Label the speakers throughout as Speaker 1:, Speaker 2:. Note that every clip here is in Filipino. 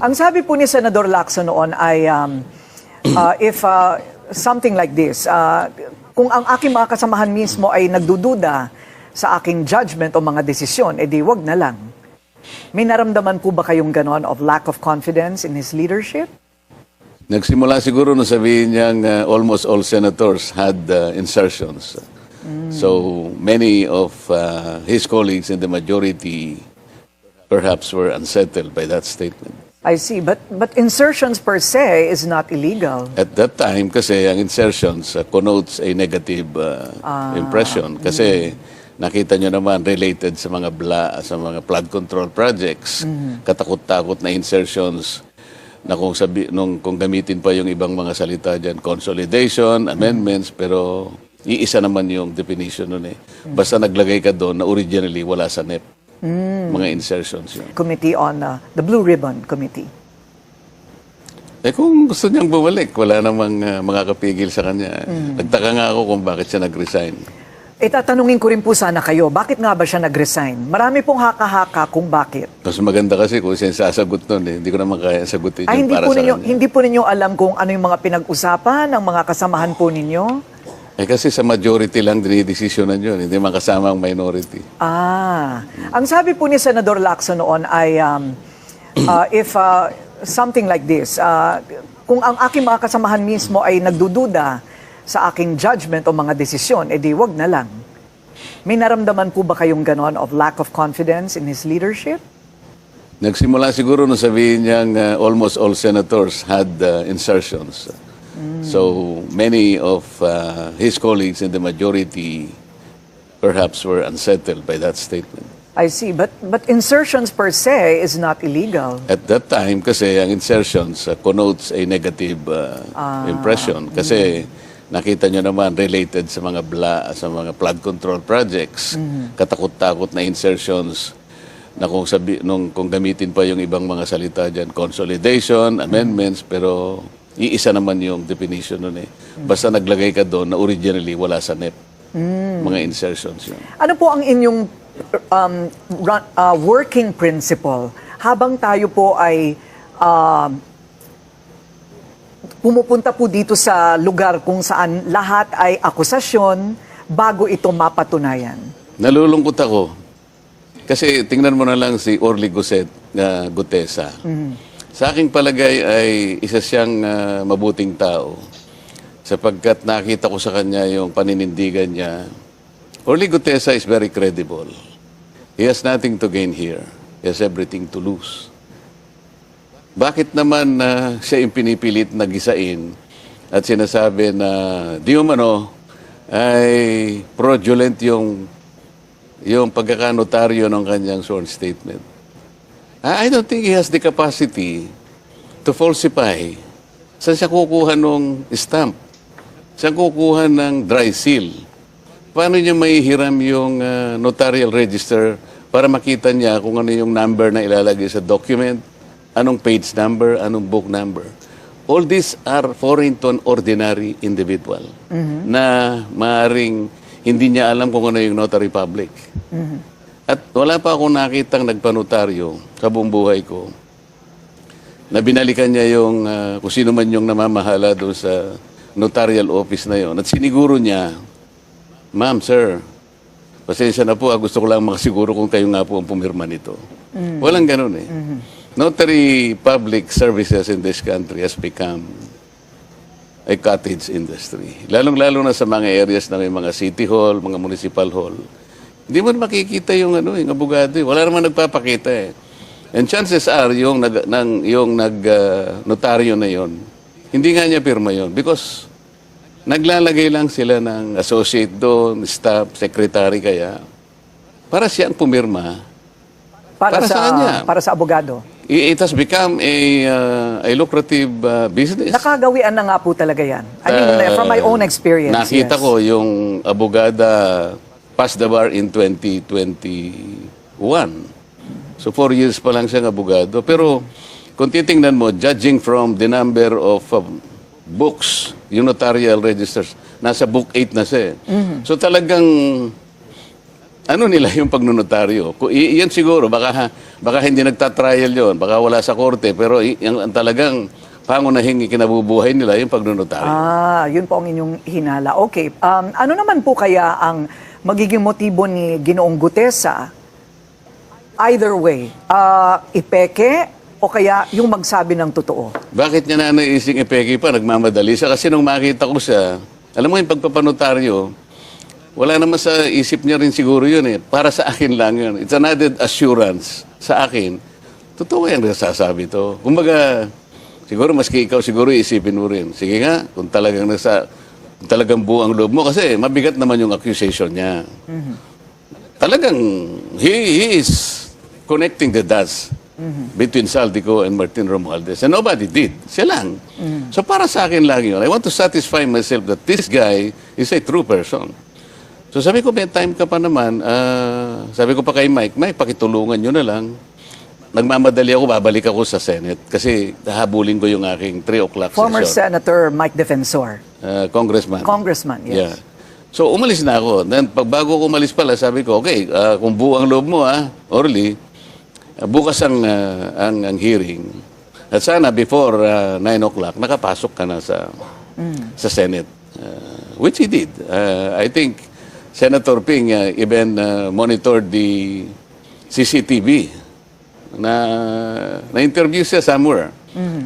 Speaker 1: Ang sabi po ni Senador Lacson noon ay if something like this, kung ang aking mga kasamahan mismo ay nagdududa sa aking judgment o mga desisyon, edi wag na lang. May naramdaman po ba kayong ganon of lack of confidence in his leadership?
Speaker 2: Nagsimula siguro nung sabihin niyang almost all senators had insertions. So many of his colleagues in the majority perhaps were unsettled by that statement.
Speaker 1: I see, but insertions per se is not illegal.
Speaker 2: At that time, kasi ang insertions connotes a negative impression. Kasi nakita nyo naman related sa mga flood control projects, katakot-takot na insertions na kung gamitin pa yung ibang mga salita dyan, consolidation, amendments, pero iisa naman yung definition nun eh. Basta naglagay ka doon na originally wala sa NEP. Mga insertions yun.
Speaker 1: Committee on the Blue Ribbon Committee.
Speaker 2: Eh kung gusto niyang bumalik, wala namang makakapigil sa kanya. Nagtaka nga ako kung bakit siya nag-resign.
Speaker 1: Tatanungin ko rin po sana kayo, bakit nga ba siya nag-resign? Marami pong haka-haka kung bakit.
Speaker 2: Mas maganda kasi kung siya sasagot nun eh. Hindi ko naman kaya sagutin
Speaker 1: Ay,
Speaker 2: yung para sa kanya.
Speaker 1: hindi po ninyo alam kung ano yung mga pinag-usapan ng mga kasamahan po ninyo?
Speaker 2: Eh kasi sa majority lang dinidesisyonan yun. Hindi man kasama ang minority.
Speaker 1: Ang sabi po ni Senador Lacson noon ay if something like this, kung ang aking mga kasamahan mismo ay nagdududa sa aking judgment o mga desisyon, edi wag na lang. May naramdaman po ba kayong ganon of lack of confidence in his leadership?
Speaker 2: Nagsimula siguro nung sabihin niyang almost all senators had insertions. So many of his colleagues in the majority perhaps were unsettled by that statement.
Speaker 1: I see, but insertions per se is not illegal.
Speaker 2: At that time, kasi ang insertions connotes a negative impression. Kasi nakita nyo naman related sa mga flood control projects, katakot-takot na insertions na kung gamitin pa yung ibang mga salita dyan, consolidation, amendments, pero iisa naman yung definition nun eh. Basta naglagay ka doon na originally wala sa NEP. Mga insertions yun.
Speaker 1: Ano po ang inyong working principle habang tayo po ay pumupunta po dito sa lugar kung saan lahat ay akusasyon bago ito mapatunayan?
Speaker 2: Nalulungkot ako. Kasi tingnan mo na lang si Orly Gutesa. Sa aking palagay ay isa siyang mabuting tao sapagkat nakita ko sa kanya yung paninindigan niya. Orly Gutesa is very credible. He has nothing to gain here. He has everything to lose. Bakit naman siya yung pinipilit na gisain at sinasabi na di umano ay fraudulent yung pagkakanotaryo ng kanyang sworn statement? I don't think he has the capacity to falsify. Saan siya kukuha ng stamp? Saan kukuha ng dry seal? Paano niya maihiram yung notarial register para makita niya kung ano yung number na ilalagay sa document, anong page number, anong book number? All these are foreign to an ordinary individual na maaaring hindi niya alam kung ano yung notary public. At wala pa akong nakitang nagpanotaryo sa buong buhay ko na binalikan niya yung kung sino man yung namamahala doon sa notarial office na yon. At siniguro niya, ma'am, sir, pasensya na po, gusto ko lang makasiguro kung kayo nga po ang pumirma nito. Walang ganun eh. Notary public services in this country has become a cottage industry. Lalong-lalo na sa mga areas na may mga city hall, mga municipal hall. Hindi mo makikita yung yung abogado. Wala naman nagpapakita eh. And chances are, yung notaryo na yon, hindi nga niya pirma yon because naglalagay lang sila ng associate doon, staff, secretary kaya, para siyang pumirma para sa kanya.
Speaker 1: Para sa abogado.
Speaker 2: It has become a lucrative business.
Speaker 1: Nakagawian na nga po talaga yan. I mean, from my own experience.
Speaker 2: Nakita ko yung abogada passed the bar in 2021. So 4 years pa lang siyang abogado. Pero kung titingnan mo, judging from the number of books, yung notarial registers, nasa book 8 na siya. So talagang, ano nila yung pagnonotaryo? Yan siguro, baka baka hindi nagtatrial yon, baka wala sa korte, pero ang talagang pangunahing ikinabubuhay nila yung pagnonotaryo.
Speaker 1: Yun po ang inyong hinala. Okay. Ano naman po kaya ang magiging motibo ni Ginoong Gutesa? Either way, ipeke o kaya yung magsabi ng totoo?
Speaker 2: Bakit niya na naising ipeke pa, nagmamadali siya? Kasi nung makita ko siya, alam mo yung pagpapanotaryo, wala naman sa isip niya rin siguro yun eh. Para sa akin lang yun. It's an added assurance sa akin. Totoo yan nasasabi to. Kumbaga, siguro maski ikaw siguro isipin mo rin. Sige nga, kung talagang buo ang loob mo. Kasi mabigat naman yung accusation niya. Talagang, he is connecting the dots between Saldico and Martin Romualdez. And nobody did. Siya lang. So para sa akin lang yun. I want to satisfy myself that this guy is a true person. So sabi ko, may time ka pa naman. Sabi ko pa kay Mike, pakitulungan nyo na lang. Nagmamadali ako, babalik ako sa Senate. Kasi hahabulin ko yung aking 3 o'clock
Speaker 1: Former
Speaker 2: session.
Speaker 1: Senator Mike Defensor.
Speaker 2: Congressman.
Speaker 1: Congressman, yes.
Speaker 2: Yeah. So umalis na ako. Then bago ko umalis pala, sabi ko, okay, kung buo ang loob mo, Orly, bukas ang hearing. At sana before 9 o'clock, nakapasok ka na sa Senate. Which he did. I think Senator Ping even monitored the CCTV na-interview siya somewhere.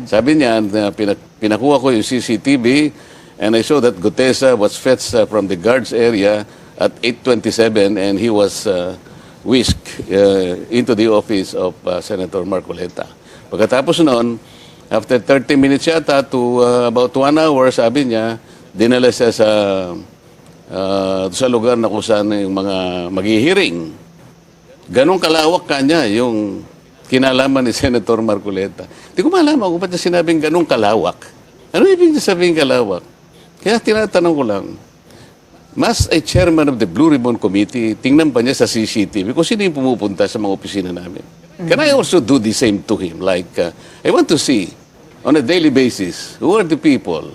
Speaker 2: Sabi niya, pinakuha ko yung CCTV and I saw that Gutesa was fetched from the guards area at 8:27 and he was whisked into the office of Senator Marcoleta. Pagkatapos noon, after 30 minutes yata to about 1 hour, sabi niya, dinala siya sa lugar na kung saan yung mga maghihiring. Ganong kalawak kanya yung kinalaman ni Senator Marcoleta. Hindi ko malaman kung ba't niya sinabing ganong kalawak. Ano ibig niya sabihin kalawak? Kaya tinatanong ko lang, mas a chairman of the Blue Ribbon Committee, tingnan pa niya sa CCTV kung sino yung pumupunta sa mga opisina namin. Can I also do the same to him? Like, I want to see on a daily basis who are the people,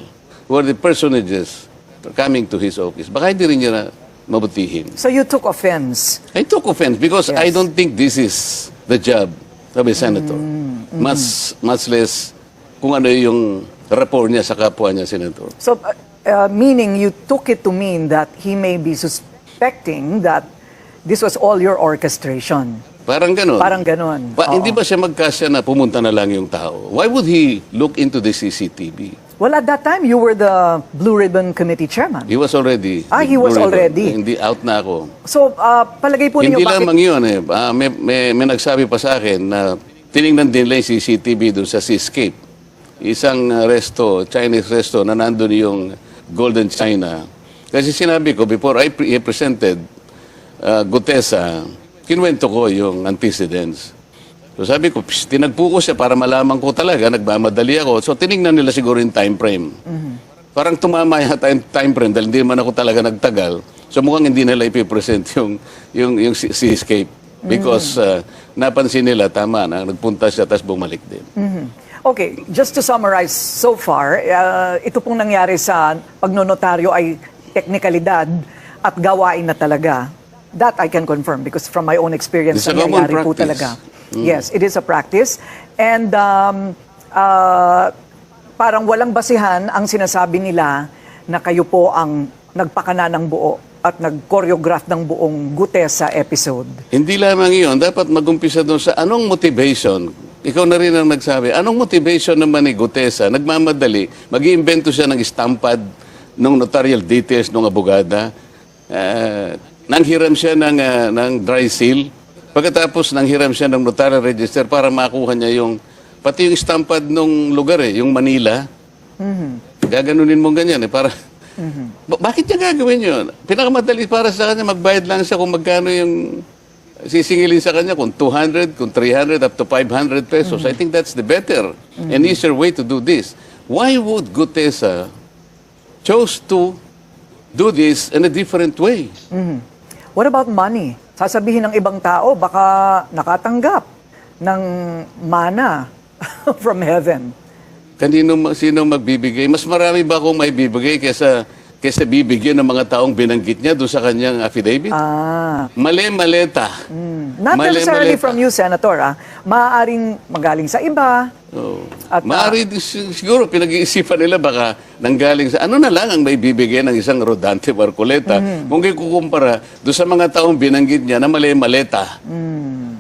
Speaker 2: who are the personages coming to his office. Baka hindi rin niya na mabutihin.
Speaker 1: So you took offense?
Speaker 2: I took offense because
Speaker 1: Yes.
Speaker 2: I don't think this is the job of a senator. Much less kung ano yung rapport niya sa kapwa niya, senator.
Speaker 1: So, meaning you took it to mean that he may be suspecting that this was all your orchestration.
Speaker 2: Parang ganon.
Speaker 1: Parang ganon.
Speaker 2: Hindi ba siya magkasya na pumunta na lang yung tao? Why would he look into the CCTV?
Speaker 1: Well, at that time, you were the Blue Ribbon Committee chairman.
Speaker 2: He was already.
Speaker 1: He was already.
Speaker 2: Hindi, out na ako.
Speaker 1: So, palagay po ninyo
Speaker 2: Hindi lamang yun eh. May nagsabi pa sa akin na tinignan din nila yung CCTV doon sa Seascape. Isang Chinese resto na nandun yung Golden China. Kasi sinabi ko, before I presented Gutesa, kinuwento ko yung antecedents. So sabi ko, tinagpo ko siya para malaman ko talaga, nagmamadali ako. So tinignan nila siguro yung time frame. Parang tumama yata yung time frame dahil hindi man ako talaga nagtagal. So mukhang hindi nila ipipresent yung Seascape. Because napansin nila, tama na, nagpunta siya tapos bumalik din.
Speaker 1: Okay, just to summarize so far, ito pong nangyari sa pagnonotaryo ay teknikalidad at gawain na talaga. That I can confirm because from my own experience,
Speaker 2: It's a common
Speaker 1: nangyayari po
Speaker 2: practice.
Speaker 1: talaga. Yes, it is a practice. And parang walang basihan ang sinasabi nila na kayo po ang nagpakana ng buo at nag-choreograph ng buong Gutesa episode.
Speaker 2: Hindi lamang iyon, dapat mag-umpisa doon sa anong motivation. Ikaw na rin ang nagsabi, anong motivation naman ni Gutesa? Nagmamadali, mag-iimbento siya ng estampad ng notarial details ng abogada. Nanghiram siya ng dry seal. Pagkatapos nanghiram siya ng notarial register para makuha niya pati yung estampad ng lugar yung Manila. Gaganunin mo ganyan para bakit niya gagawin yun? Pinakamadali para sa kanya, magbayad lang siya kung magkano yung sisingilin sa kanya, kung 200, kung 300, up to 500 pesos. I think that's the better and easier way to do this. Why would Gutesa chose to do this in a different way?
Speaker 1: What about money? Sasabihin ng ibang tao, baka nakatanggap ng mana from heaven.
Speaker 2: Sino magbibigay? Mas marami ba akong may bibigay kaysa kaysa bibigyan ng mga taong binanggit niya doon sa kanyang affidavit. Mali-maleta.
Speaker 1: Not necessarily
Speaker 2: Mali-maleta.
Speaker 1: from you, Senator. Maaaring magaling sa iba.
Speaker 2: Oo.
Speaker 1: At,
Speaker 2: Maaari siguro pinag-iisipan nila baka nanggaling sa ano na lang ang may bibigyan ng isang Rodante Marcoleta kung kukumpara doon sa mga taong binanggit niya na mali-maleta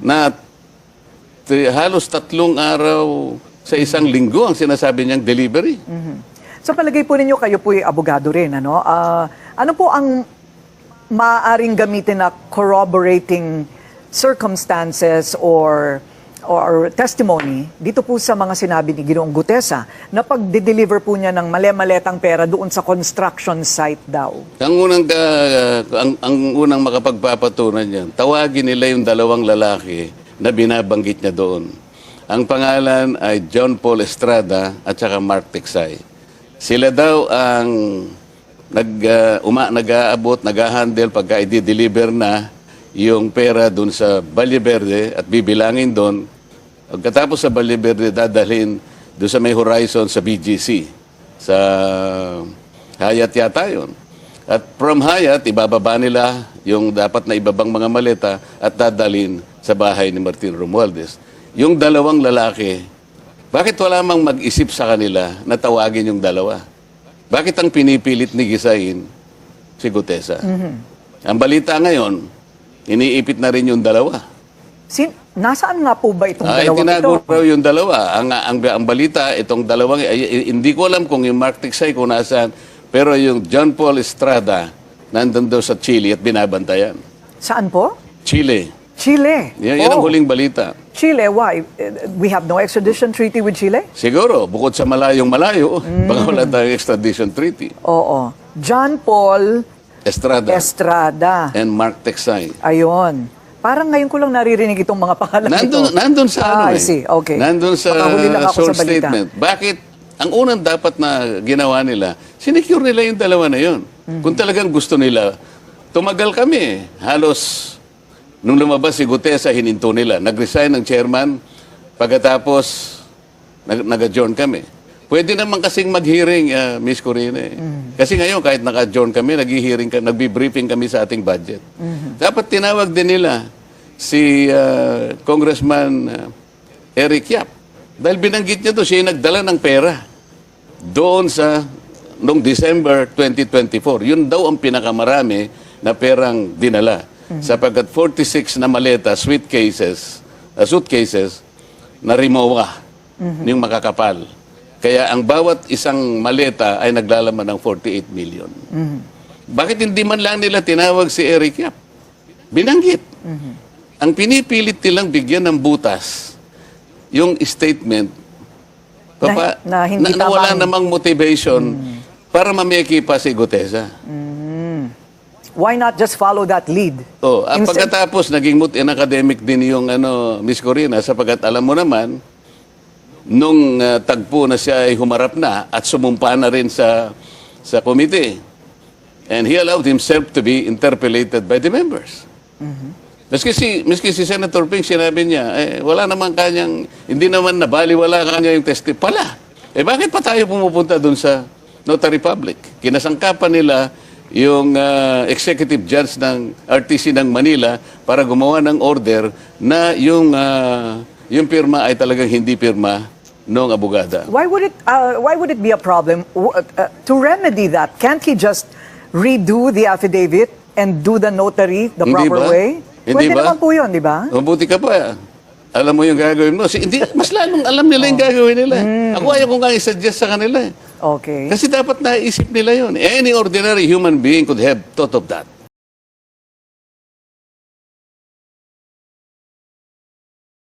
Speaker 2: na halos 3 araw sa isang linggo ang sinasabi niyang delivery.
Speaker 1: Sa palagay po ninyo, kayo po'y abogado rin, ano? Ano po ang maaaring gamitin na corroborating circumstances or testimony dito po sa mga sinabi ni Ginoong Gutesa na pag-deliver po niya ng mali-maletang pera doon sa construction site daw?
Speaker 2: Ang unang makapagpapatunan niyan, tawagin nila yung 2 lalaki na binabanggit niya doon. Ang pangalan ay John Paul Estrada at saka Mark Texay. Sila daw ang nag-aabot, nag-handle pagka i-deliver na yung pera doon sa Valle Verde at bibilangin doon. Pagkatapos sa Valle Verde, dadalhin doon sa may horizon sa BGC. Sa Hyatt yata yun. At from Hyatt, ibababa nila yung dapat na ibabang mga maleta at dadalhin sa bahay ni Martin Romualdez. Yung 2 lalaki, bakit wala mang mag-isip sa kanila na tawagin yung 2? Bakit ang pinipilit ni Gisain si Gutesa? Ang balita ngayon, iniipit na rin yung 2.
Speaker 1: Nasaan nga po ba itong dalawang
Speaker 2: Tinago
Speaker 1: ito?
Speaker 2: raw yung 2. Ang balita, itong 2, hindi ko alam kung yung Mark Texay kung nasaan, pero yung John Paul Estrada, nandun daw sa Chile at binabantayan.
Speaker 1: Saan po?
Speaker 2: Chile.
Speaker 1: Chile.
Speaker 2: Yan ang huling balita.
Speaker 1: Chile, why? We have no extradition treaty with Chile?
Speaker 2: Siguro, bukod sa malayong-malayo, baka wala tayong extradition treaty.
Speaker 1: Oo. John Paul
Speaker 2: Estrada.
Speaker 1: Estrada.
Speaker 2: And Mark Texay.
Speaker 1: Ayun. Parang ngayon ko lang naririnig itong mga pangalan ito.
Speaker 2: Nandun sa
Speaker 1: I see. Okay.
Speaker 2: Nandun sa
Speaker 1: Makahuli lang ako
Speaker 2: short
Speaker 1: sa balita.
Speaker 2: statement. Bakit? Ang unang dapat na ginawa nila, sinecure nila yung 2 na yun. Kung talagang gusto nila, tumagal kami. Halos, nung lumabas si Gutesa, hininto nila. Nag-resign ng chairman, pagkatapos, nag-adjourn kami. Pwede naman kasing mag-hearing, Miss Corina. Kasi ngayon, kahit naka-adjourn kami, nagbi-briefing kami sa ating budget. Dapat tinawag din nila si Congressman Eric Yap. Dahil binanggit niya doon, siya yung nagdala ng pera doon noong December 2024. Yun daw ang pinakamarami na perang dinala. Sapagkat 46 na maleta, suitcases, na rimowa yung makakapal. Kaya ang bawat isang maleta ay naglalaman ng 48 million. Bakit hindi man lang nila tinawag si Eric Yap? Binanggit. Ang pinipilit nilang bigyan ng butas, yung statement,
Speaker 1: Na hindi
Speaker 2: na wala
Speaker 1: tamang-
Speaker 2: namang motivation para mameki pa si Gutesa.
Speaker 1: Why not just follow that lead?
Speaker 2: At pagkatapos, naging academic din yung Miss Corina, sapagkat alam mo naman, nung tagpo na siya ay humarap na at sumumpa na rin sa committee. And he allowed himself to be interpellated by the members. Miski si Senator Ping, sinabi niya, wala naman kanyang, hindi naman nabaliwala kanya yung pala. Bakit pa tayo pumupunta dun sa Notary Public? Kinasangkapan nila yung executive judge ng RTC ng Manila para gumawa ng order na yung pirma ay talagang hindi pirma ng abogada.
Speaker 1: Why would it be a problem to remedy that? Can't he just redo the affidavit and do the notary the
Speaker 2: Hindi
Speaker 1: proper
Speaker 2: ba?
Speaker 1: way?
Speaker 2: Hindi
Speaker 1: Pwede
Speaker 2: ba?
Speaker 1: naman po yun, di ba?
Speaker 2: Mabuti ka pa. Alam mo yung gagawin mo. Mas lalong alam nila yung gagawin nila. Ako ayaw ko nga i-suggest sa kanila.
Speaker 1: Okay.
Speaker 2: Kasi dapat naisip nila yun. Any ordinary human being could have thought of that.